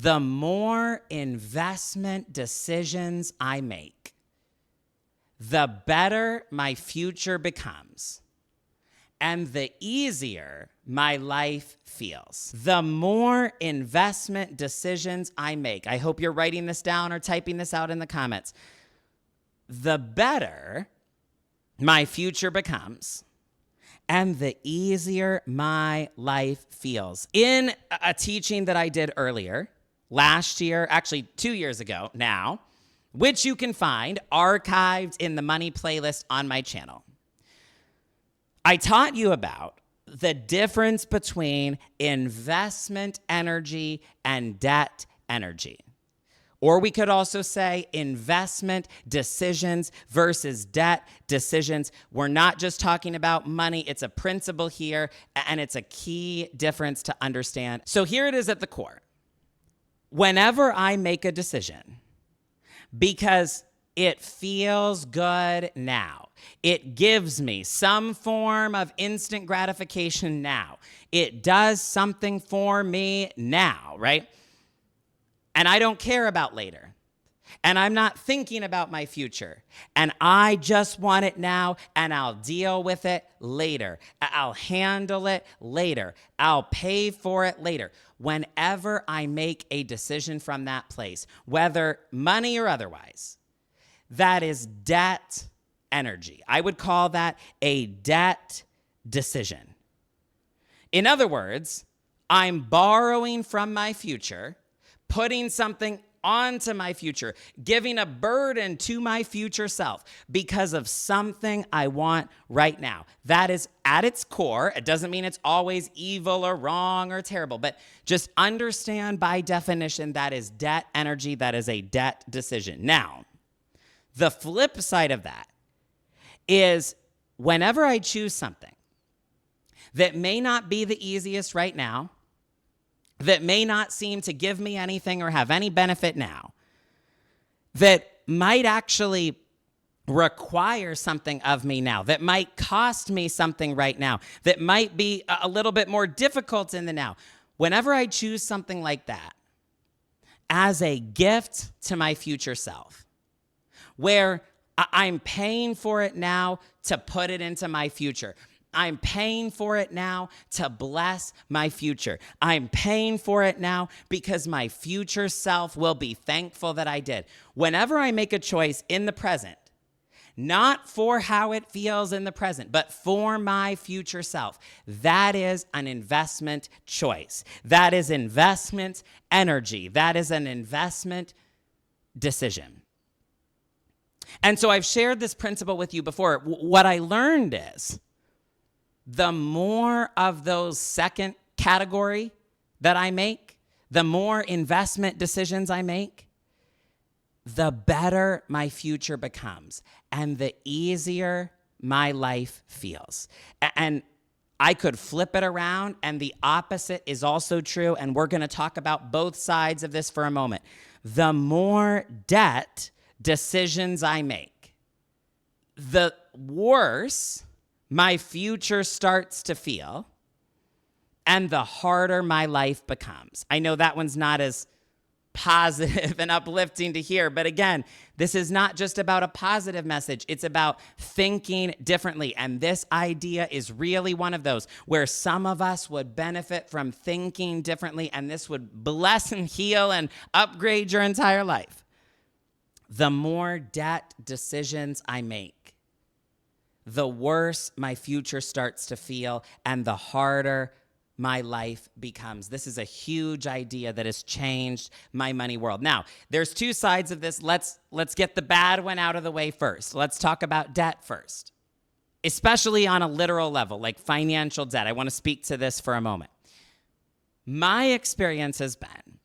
the more investment decisions I make, the better my future becomes, and the easier my life feels. The more investment decisions I make, I hope you're writing this down or typing this out in the comments, the better my future becomes, and the easier my life feels. In a teaching that I did earlier, last year, actually 2 years ago now, which you can find archived in the money playlist on my channel, I taught you about the difference between investment energy and debt energy. Or we could also say investment decisions versus debt decisions. We're not just talking about money. It's a principle here, and it's a key difference to understand. So here it is at the core. Whenever I make a decision, because it feels good now, it gives me some form of instant gratification now, it does something for me now, right? And I don't care about later. And I'm not thinking about my future. And I just want it now, and I'll deal with it later. I'll handle it later. I'll pay for it later. Whenever I make a decision from that place, whether money or otherwise, that is debt energy. I would call that a debt decision. In other words, I'm borrowing from my future, putting something onto my future, giving a burden to my future self because of something I want right now. That is at its core. It doesn't mean it's always evil or wrong or terrible, but just understand by definition that is debt energy. That is a debt decision. Now, the flip side of that is whenever I choose something that may not be the easiest right now, that may not seem to give me anything or have any benefit now, that might actually require something of me now, that might cost me something right now, that might be a little bit more difficult in the now. Whenever I choose something like that as a gift to my future self, where I'm paying for it now to put it into my future, I'm paying for it now to bless my future. I'm paying for it now because my future self will be thankful that I did. Whenever I make a choice in the present, not for how it feels in the present, but for my future self, that is an investment choice. That is investment energy. That is an investment decision. And so I've shared this principle with you before. What I learned is, the more of those second category that I make, the more investment decisions I make, the better my future becomes and the easier my life feels. And I could flip it around, and the opposite is also true, and we're going to talk about both sides of this for a moment. The more debt decisions I make, the worse my future starts to feel, and the harder my life becomes. I know that one's not as positive and uplifting to hear, but again, this is not just about a positive message. It's about thinking differently, and this idea is really one of those where some of us would benefit from thinking differently, and this would bless and heal and upgrade your entire life. The more debt decisions I make, the worse my future starts to feel and the harder my life becomes. This is a huge idea that has changed my money world. Now, there's two sides of this. Let's get the bad one out of the way first. Let's talk about debt first, especially on a literal level, like financial debt. I want to speak to this for a moment. My experience has been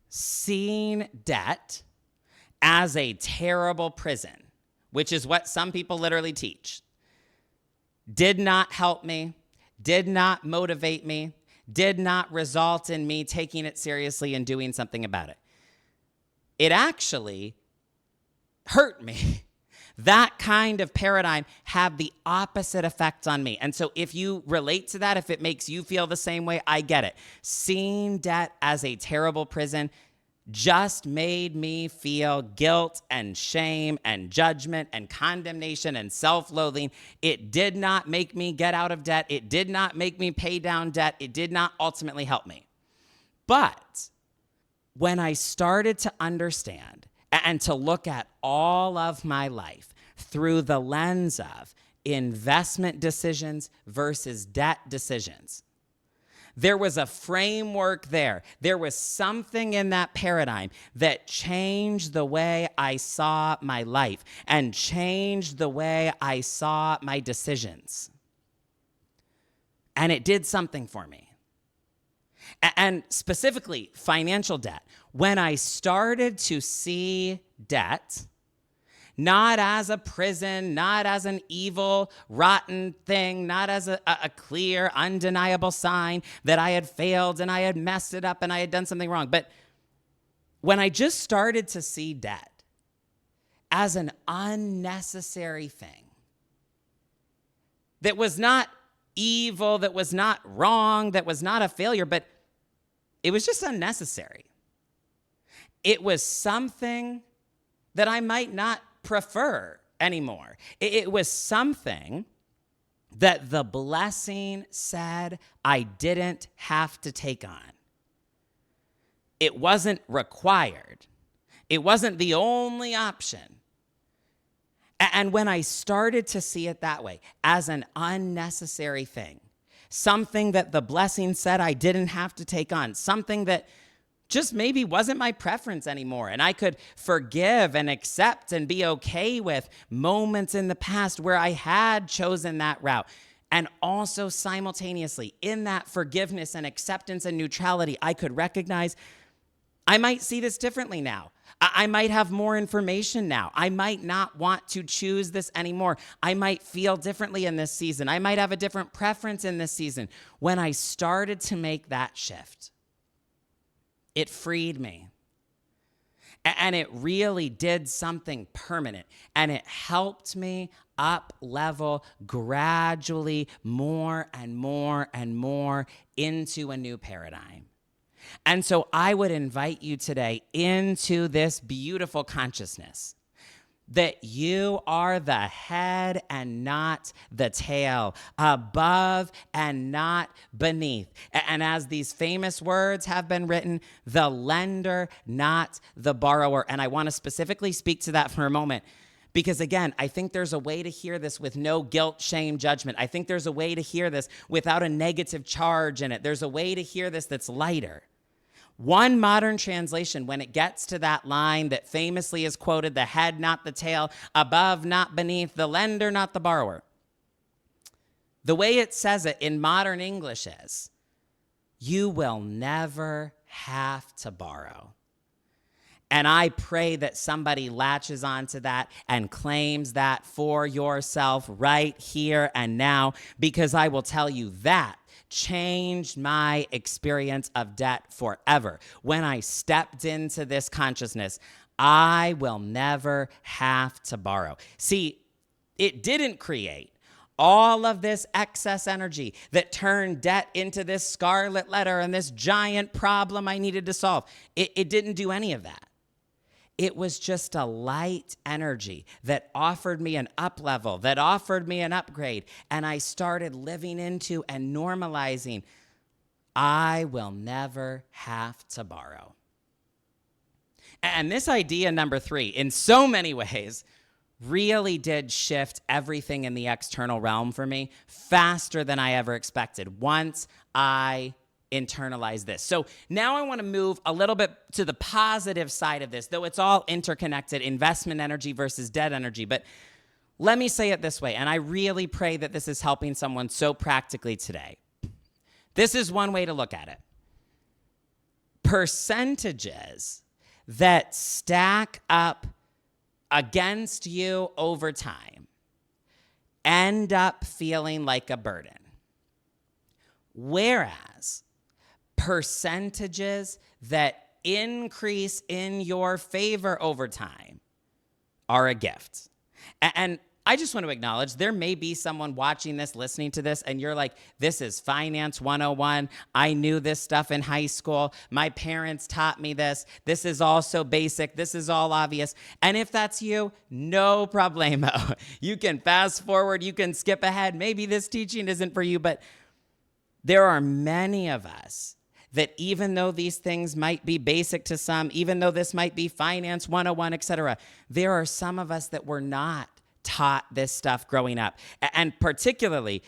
seeing debt as a terrible prison, which is what some people literally teach, did not help me, did not motivate me, did not result in me taking it seriously and doing something about it. It actually hurt me That kind of paradigm had the opposite effect on me. And so if you relate to that, if it makes you feel the same way, I get it. Seeing debt as a terrible prison just made me feel guilt and shame and judgment and condemnation and self-loathing. It did not make me get out of debt. It did not make me pay down debt. It did not ultimately help me. But when I started to understand and to look at all of my life through the lens of investment decisions versus debt decisions, there was a framework there. There was something in that paradigm that changed the way I saw my life and changed the way I saw my decisions. And it did something for me. And specifically, financial debt. When I started to see debt not as a prison, not as an evil, rotten thing, not as a clear, undeniable sign that I had failed and I had messed it up and I had done something wrong. But when I just started to see debt as an unnecessary thing that was not evil, that was not wrong, that was not a failure, but it was just unnecessary. It was something that I might not prefer anymore. It was something that the blessing said I didn't have to take on. It wasn't required. It wasn't the only option. And when I started to see it that way, as an unnecessary thing, something that the blessing said I didn't have to take on, something that just maybe wasn't my preference anymore, and I could forgive and accept and be okay with moments in the past where I had chosen that route. And also simultaneously, in that forgiveness and acceptance and neutrality, I could recognize I might see this differently now. I might have more information now. I might not want to choose this anymore. I might feel differently in this season. I might have a different preference in this season. When I started to make that shift, it freed me. And it really did something permanent. And it helped me up level gradually more and more and more into a new paradigm. And so I would invite you today into this beautiful consciousness that you are the head and not the tail, above and not beneath. And as these famous words have been written, the lender, not the borrower. And I want to specifically speak to that for a moment. Because again, I think there's a way to hear this with no guilt, shame, judgment. I think there's a way to hear this without a negative charge in it. There's a way to hear this that's lighter. One modern translation, when it gets to that line that famously is quoted, the head, not the tail, above, not beneath, the lender, not the borrower. The way it says it in modern English is, you will never have to borrow. And I pray that somebody latches onto that and claims that for yourself right here and now, because I will tell you that changed my experience of debt forever. When I stepped into this consciousness, I will never have to borrow. See, it didn't create all of this excess energy that turned debt into this scarlet letter and this giant problem I needed to solve. It didn't do any of that. It was just a light energy that offered me an up level, that offered me an upgrade. And I started living into and normalizing, I will never have to borrow. And this idea, number 3, in so many ways, really did shift everything in the external realm for me faster than I ever expected once I internalize this. So now I want to move a little bit to the positive side of this, though it's all interconnected, investment energy versus debt energy. But let me say it this way, and I really pray that this is helping someone so practically today. This is one way to look at it. Percentages that stack up against you over time end up feeling like a burden. Whereas percentages that increase in your favor over time are a gift. And I just want to acknowledge there may be someone watching this, listening to this, and you're like, this is Finance 101. I knew this stuff in high school. My parents taught me this. This is all so basic. This is all obvious. And if that's you, no problemo. You can fast forward. You can skip ahead. Maybe this teaching isn't for you, but there are many of us that even though these things might be basic to some, even though this might be Finance 101, et cetera, there are some of us that were not taught this stuff growing up. And particularly,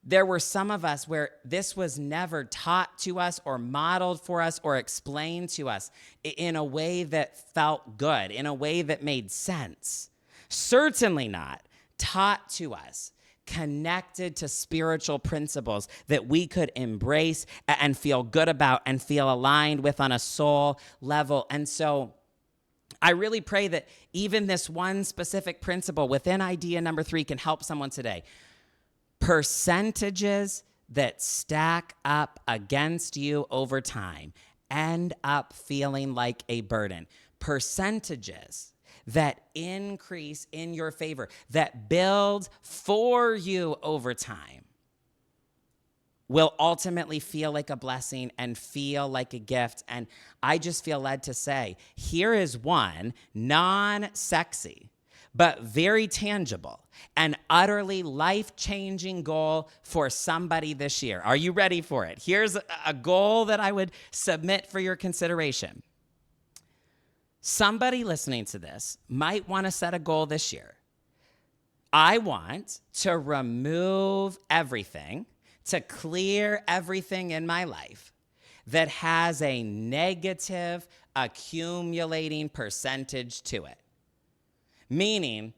there were some of us where this was never taught to us or modeled for us or explained to us in a way that felt good, in a way that made sense. Certainly not taught to us, connected to spiritual principles that we could embrace and feel good about and feel aligned with on a soul level. And so I really pray that even this one specific principle within idea number 3 can help someone today. Percentages that stack up against you over time end up feeling like a burden. Percentages that increase in your favor, that build for you over time, will ultimately feel like a blessing and feel like a gift. And I just feel led to say, here is one non-sexy, but very tangible and utterly life-changing goal for somebody this year. Are you ready for it? Here's a goal that I would submit for your consideration. Somebody listening to this might want to set a goal this year. I want to remove everything, to clear everything in my life that has a negative accumulating percentage to it. Meaning,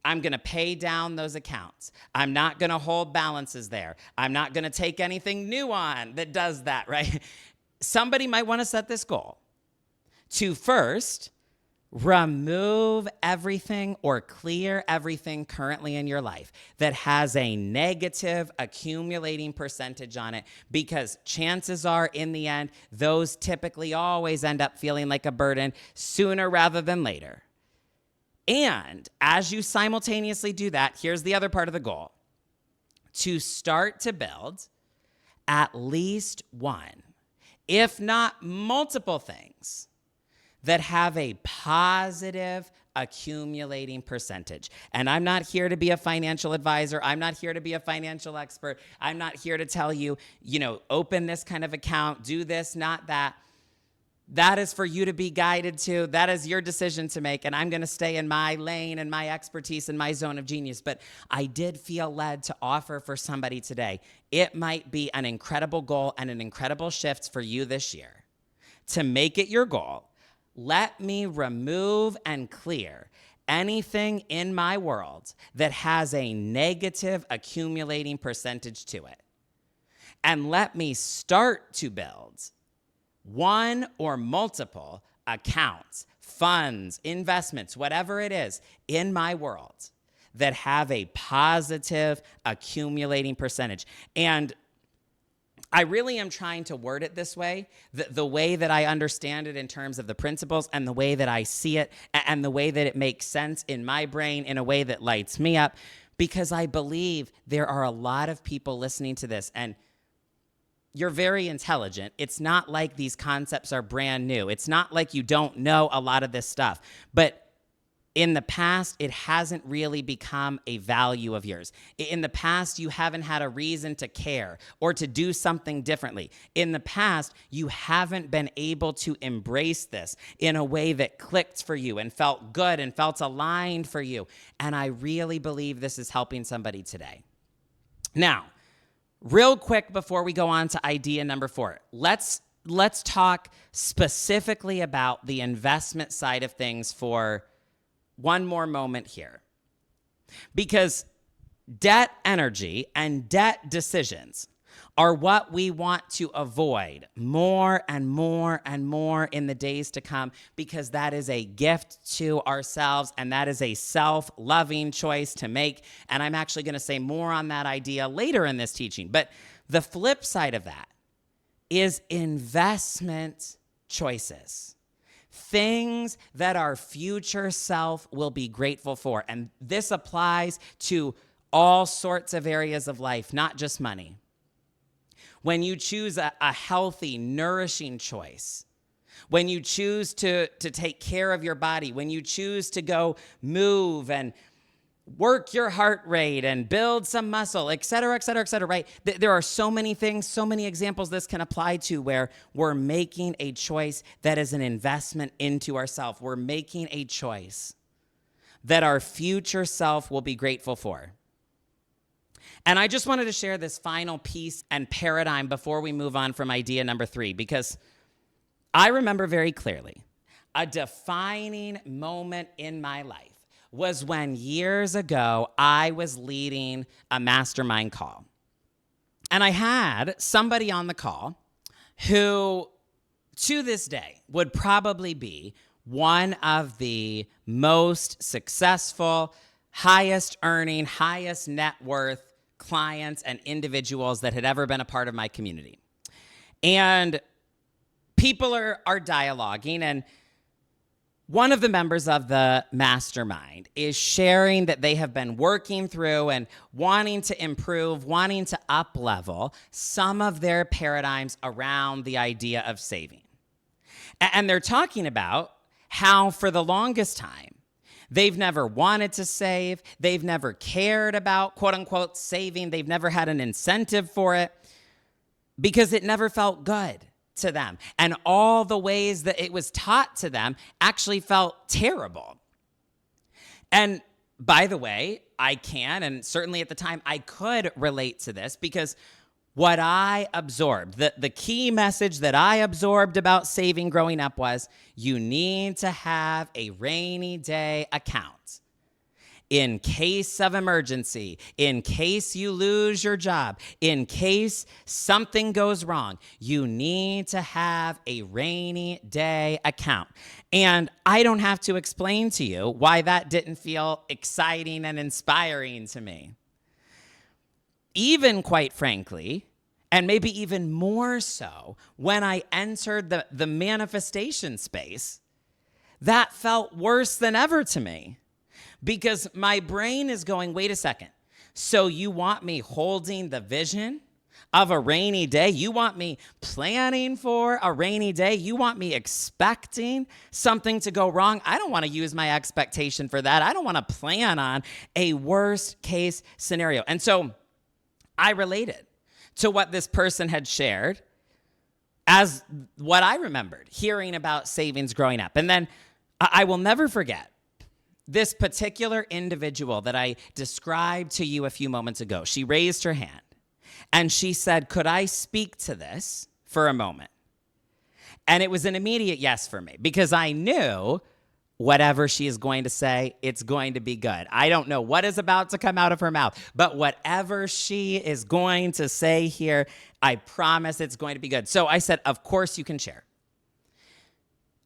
I'm going to pay down those accounts. I'm not going to hold balances there. I'm not going to take anything new on that does that, right? Somebody might want to set this goal to first remove everything or clear everything currently in your life that has a negative accumulating percentage on it, because chances are in the end, those typically always end up feeling like a burden sooner rather than later. And as you simultaneously do that, here's the other part of the goal: to start to build at least one, if not multiple things that have a positive accumulating percentage. And I'm not here to be a financial advisor. I'm not here to be a financial expert. I'm not here to tell you, open this kind of account, do this, not that. That is for you to be guided to. That is your decision to make. And I'm going to stay in my lane and my expertise and my zone of genius. But I did feel led to offer for somebody today. It might be an incredible goal and an incredible shift for you this year. To make it your goal, let me remove and clear anything in my world that has a negative accumulating percentage to it. And let me start to build one or multiple accounts, funds, investments, whatever it is in my world that have a positive accumulating percentage. And I really am trying to word it this way, the way that I understand it in terms of the principles and the way that I see it and the way that it makes sense in my brain in a way that lights me up, because I believe there are a lot of people listening to this, and you're very intelligent. It's not like these concepts are brand new. It's not like you don't know a lot of this stuff. But in the past, it hasn't really become a value of yours. In the past, you haven't had a reason to care or to do something differently. In the past, you haven't been able to embrace this in a way that clicked for you and felt good and felt aligned for you. And I really believe this is helping somebody today. Now, real quick before we go on to idea number 4, let's talk specifically about the investment side of things for one more moment here. Because debt energy and debt decisions are what we want to avoid more and more and more in the days to come, because that is a gift to ourselves and that is a self-loving choice to make. And I'm actually going to say more on that idea later in this teaching. But the flip side of that is investment choices. Things that our future self will be grateful for. And this applies to all sorts of areas of life, not just money. When you choose a healthy, nourishing choice, when you choose to take care of your body, when you choose to go move and work your heart rate and build some muscle, et cetera, right? There are so many things, so many examples this can apply to where we're making a choice that is an investment into ourselves. We're making a choice that our future self will be grateful for. And I just wanted to share this final piece and paradigm before we move on from idea number 3, because I remember very clearly a defining moment in my life was when years ago I was leading a mastermind call. And I had somebody on the call who, to this day, would probably be one of the most successful, highest earning, highest net worth clients and individuals that had ever been a part of my community. And people are dialoguing, and one of the members of the mastermind is sharing that they have been working through and wanting to improve, wanting to up-level some of their paradigms around the idea of saving. And they're talking about how for the longest time, they've never wanted to save, they've never cared about, quote-unquote, saving, they've never had an incentive for it because it never felt good to them. And all the ways that it was taught to them actually felt terrible. And by the way, I can, and certainly at the time I could relate to this because what I absorbed, the key message that I absorbed about saving growing up was you need to have a rainy day account. In case of emergency, in case you lose your job, in case something goes wrong, you need to have a rainy day account. And I don't have to explain to you why that didn't feel exciting and inspiring to me. Even, quite frankly, and maybe even more so, when I entered the manifestation space, that felt worse than ever to me. Because my brain is going, wait a second. So you want me holding the vision of a rainy day? You want me planning for a rainy day? You want me expecting something to go wrong? I don't want to use my expectation for that. I don't want to plan on a worst case scenario. And so I related to what this person had shared as what I remembered hearing about savings growing up. And then I will never forget this particular individual that I described to you a few moments ago. She raised her hand and she said, could I speak to this for a moment? And it was an immediate yes for me because I knew whatever she is going to say, it's going to be good. I don't know what is about to come out of her mouth, but whatever she is going to say here, I promise it's going to be good. So I said, of course you can share.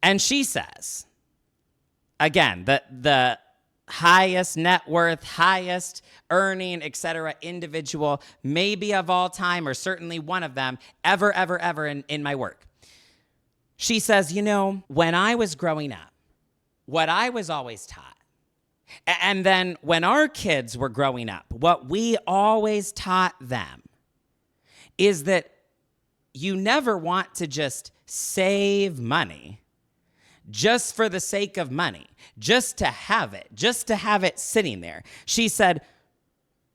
And she says, again, the highest net worth, highest earning, et cetera, individual, maybe of all time, or certainly one of them, ever in my work. She says, you know, when I was growing up, what I was always taught, and then when our kids were growing up, what we always taught them is that you never want to just save money just for the sake of money, just to have it sitting there. She said,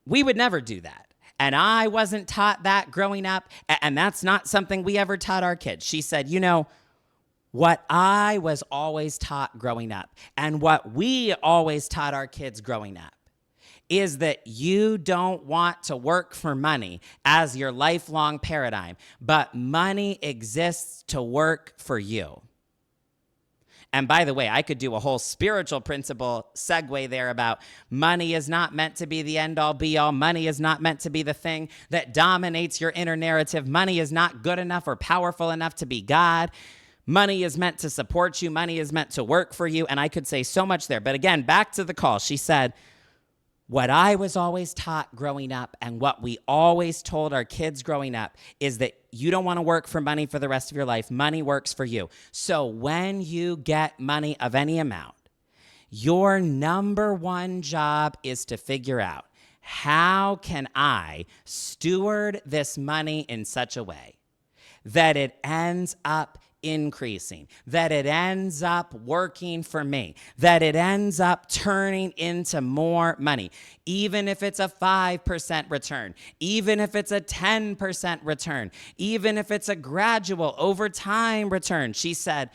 we would never do that. And I wasn't taught that growing up, and that's not something we ever taught our kids. She said, you know, what I was always taught growing up, and what we always taught our kids growing up, is that you don't want to work for money as your lifelong paradigm, but money exists to work for you. And by the way, I could do a whole spiritual principle segue there about money is not meant to be the end-all be-all. Money is not meant to be the thing that dominates your inner narrative. Money is not good enough or powerful enough to be God. Money is meant to support you. Money is meant to work for you. And I could say so much there. But again, back to the call. She said, What I was always taught growing up and what we always told our kids growing up is that you don't want to work for money for the rest of your life. Money works for you. So when you get money of any amount, your number one job is to figure out, how can I steward this money in such a way that it ends up increasing, that it ends up working for me, that it ends up turning into more money, even if it's a 5% return, even if it's a 10% return, even if it's a gradual over time return. She said,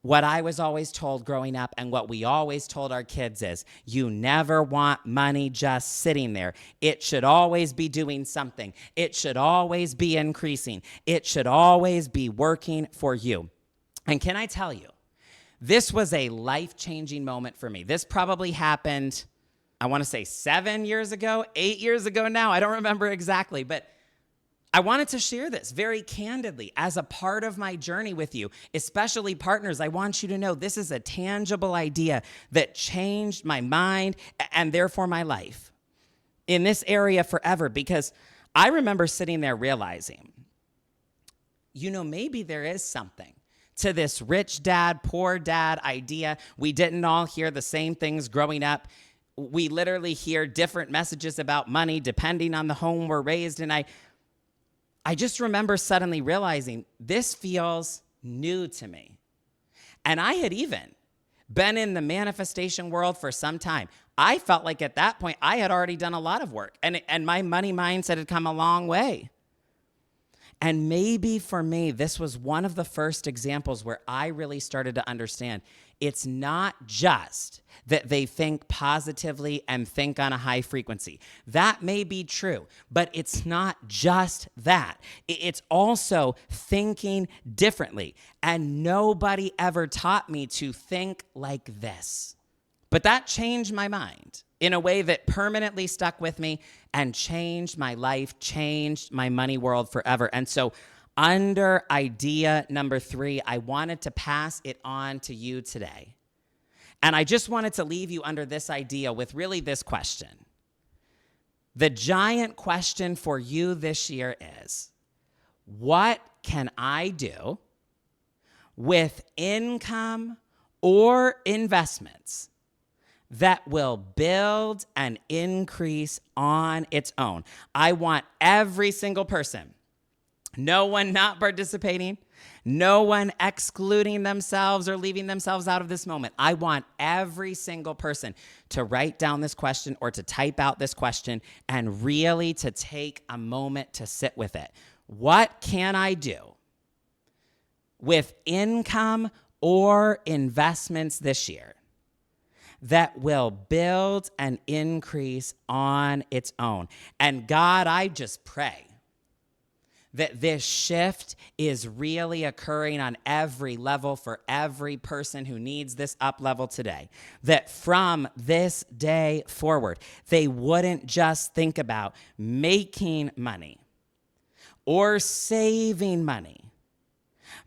what I was always told growing up and what we always told our kids is, you never want money just sitting there. It should always be doing something. It should always be increasing. It should always be working for you. And can I tell you, this was a life-changing moment for me. This probably happened, I want to say 7 years ago, 8 years ago now. I don't remember exactly, but I wanted to share this very candidly as a part of my journey with you, especially partners. I want you to know this is a tangible idea that changed my mind and therefore my life in this area forever, because I remember sitting there realizing, maybe there is something to this rich dad, poor dad idea. We didn't all hear the same things growing up. We literally hear different messages about money depending on the home we're raised in. I just remember suddenly realizing this feels new to me. And I had even been in the manifestation world for some time. I felt like at that point, I had already done a lot of work and my money mindset had come a long way. And maybe for me, this was one of the first examples where I really started to understand it's not just that they think positively and think on a high frequency. That may be true, but it's not just that. It's also thinking differently. And nobody ever taught me to think like this. But that changed my mind in a way that permanently stuck with me and changed my life, changed my money world forever. And so under idea number 3, I wanted to pass it on to you today. And I just wanted to leave you under this idea with really this question. The giant question for you this year is, what can I do with income or investments that will build and increase on its own? I want every single person, no one not participating, no one excluding themselves or leaving themselves out of this moment. I want every single person to write down this question or to type out this question and really to take a moment to sit with it. What can I do with income or investments this year that will build and increase on its own? And God, I just pray that this shift is really occurring on every level for every person who needs this up level today. That from this day forward, they wouldn't just think about making money or saving money,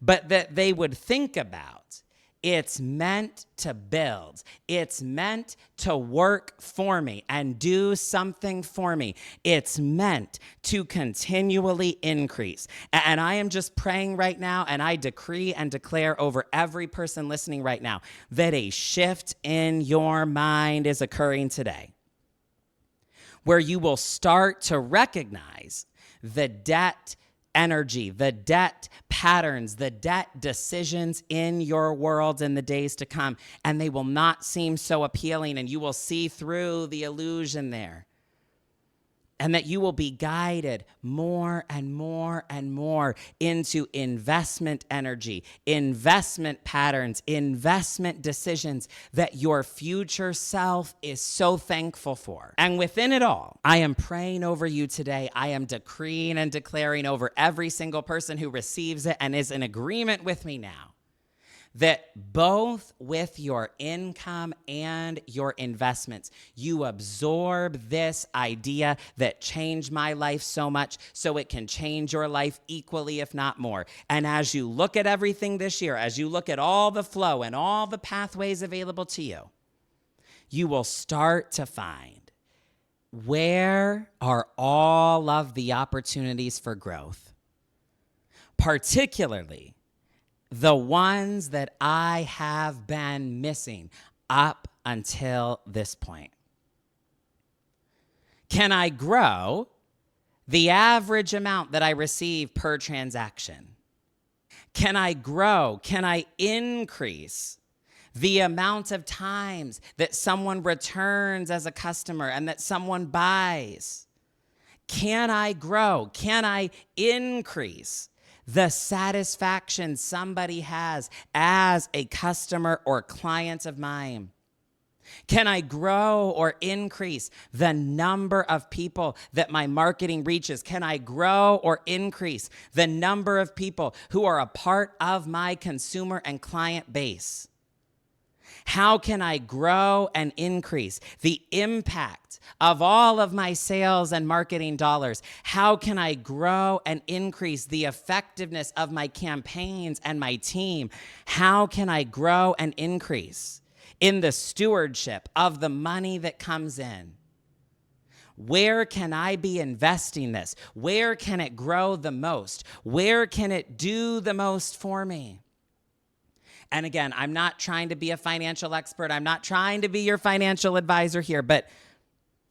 but that they would think about it's meant to build. It's meant to work for me and do something for me. It's meant to continually increase. And I am just praying right now, and I decree and declare over every person listening right now that a shift in your mind is occurring today, where you will start to recognize the debt energy, the debt patterns, the debt decisions in your world in the days to come, and they will not seem so appealing, and you will see through the illusion there. And that you will be guided more and more and more into investment energy, investment patterns, investment decisions that your future self is so thankful for. And within it all, I am praying over you today. I am decreeing and declaring over every single person who receives it and is in agreement with me now, that both with your income and your investments, you absorb this idea that changed my life so much so it can change your life equally, if not more. And as you look at everything this year, as you look at all the flow and all the pathways available to you, you will start to find where are all of the opportunities for growth, particularly the ones that I have been missing up until this point. Can I grow the average amount that I receive per transaction? Can I grow? Can I increase the amount of times that someone returns as a customer and that someone buys? Can I grow? Can I increase the satisfaction somebody has as a customer or client of mine? Can I grow or increase the number of people that my marketing reaches? Can I grow or increase the number of people who are a part of my consumer and client base? How can I grow and increase the impact of all of my sales and marketing dollars? How can I grow and increase the effectiveness of my campaigns and my team? How can I grow and increase in the stewardship of the money that comes in? Where can I be investing this? Where can it grow the most? Where can it do the most for me? And again, I'm not trying to be a financial expert. I'm not trying to be your financial advisor here, but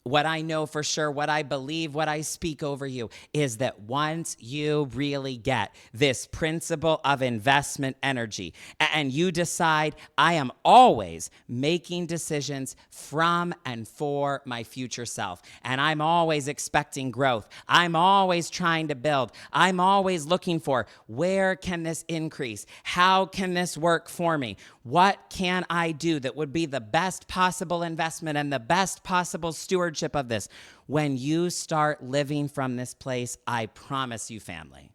what I know for sure, what I believe, what I speak over you is that once you really get this principle of investment energy and you decide I am always making decisions from and for my future self, and I'm always expecting growth, I'm always trying to build, I'm always looking for where can this increase? How can this work for me? What can I do that would be the best possible investment and the best possible stewardship of this? When you start living from this place, I promise you, family,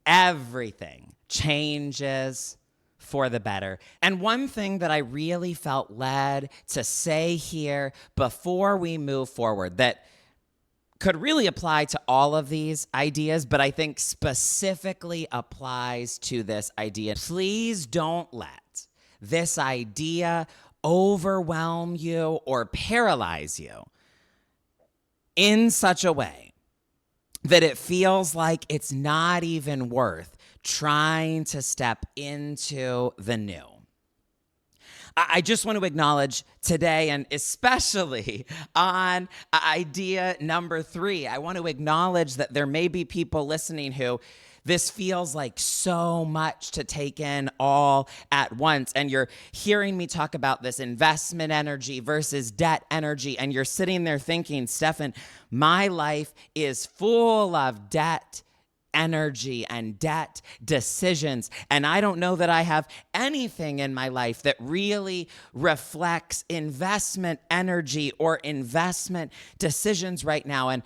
everything changes for the better. And one thing that I really felt led to say here before we move forward that could really apply to all of these ideas, but I think specifically applies to this idea. Please don't let this idea overwhelm you or paralyze you in such a way that it feels like it's not even worth trying to step into the new. I just want to acknowledge today, and especially on idea number 3, I want to acknowledge that there may be people listening who this feels like so much to take in all at once. And you're hearing me talk about this investment energy versus debt energy. And you're sitting there thinking, Stefan, my life is full of debt energy and debt decisions. And I don't know that I have anything in my life that really reflects investment energy or investment decisions right now. And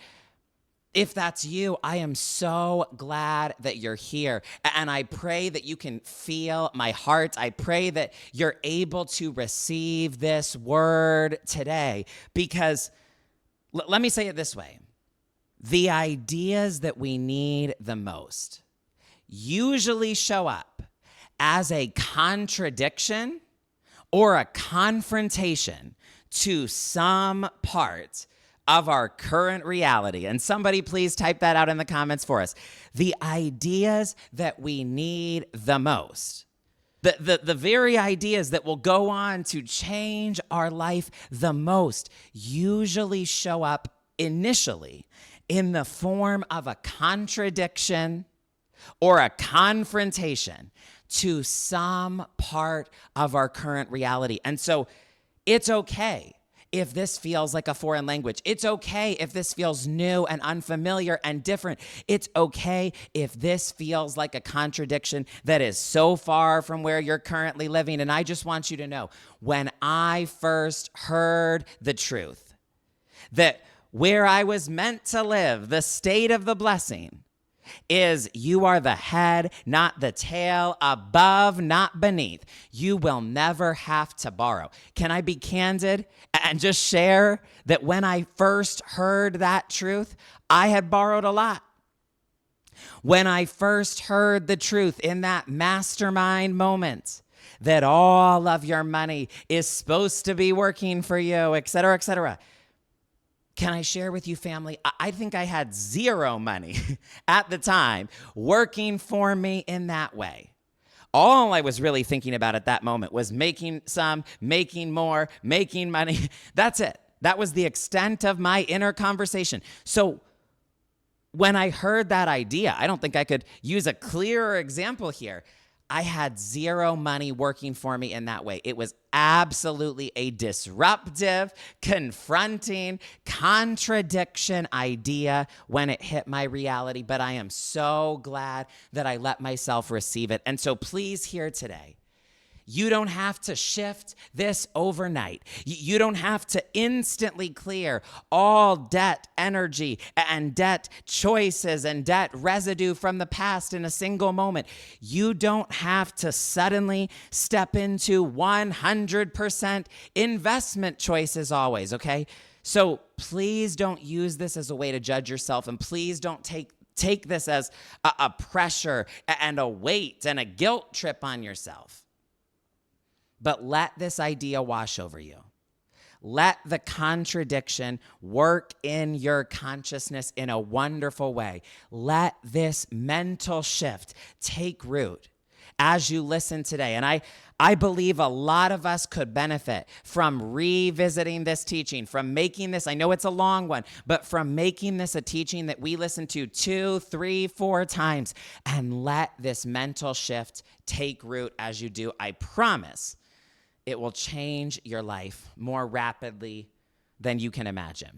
if that's you, I am so glad that you're here. And I pray that you can feel my heart. I pray that you're able to receive this word today. Because let me say it this way. The ideas that we need the most usually show up as a contradiction or a confrontation to some part of our current reality. And somebody please type that out in the comments for us. The ideas that we need the most, the very ideas that will go on to change our life the most, usually show up initially in the form of a contradiction or a confrontation to some part of our current reality. And so it's okay if this feels like a foreign language. It's okay if this feels new and unfamiliar and different. It's okay if this feels like a contradiction that is so far from where you're currently living. And I just want you to know, when I first heard the truth that where I was meant to live, the state of the blessing, is you are the head, not the tail, above, not beneath. You will never have to borrow. Can I be candid and just share that when I first heard that truth, I had borrowed a lot. When I first heard the truth in that mastermind moment that all of your money is supposed to be working for you, et cetera, et cetera. Can I share with you, family? I think I had zero money at the time working for me in that way. All I was really thinking about at that moment was making more, making money. That's it. That was the extent of my inner conversation. So when I heard that idea, I don't think I could use a clearer example here. I had zero money working for me in that way. It was absolutely a disruptive, confronting, contradiction idea when it hit my reality, but I am so glad that I let myself receive it. And so please hear today, you don't have to shift this overnight. You don't have to instantly clear all debt energy and debt choices and debt residue from the past in a single moment. You don't have to suddenly step into 100% investment choices always, okay? So please don't use this as a way to judge yourself, and please don't take this as a pressure and a weight and a guilt trip on yourself. But let this idea wash over you. Let the contradiction work in your consciousness in a wonderful way. Let this mental shift take root as you listen today. And I believe a lot of us could benefit from revisiting this teaching, from making this, I know it's a long one, but from making this a teaching that we listen to 2, 3, 4 times, and let this mental shift take root as you do. I promise it will change your life more rapidly than you can imagine.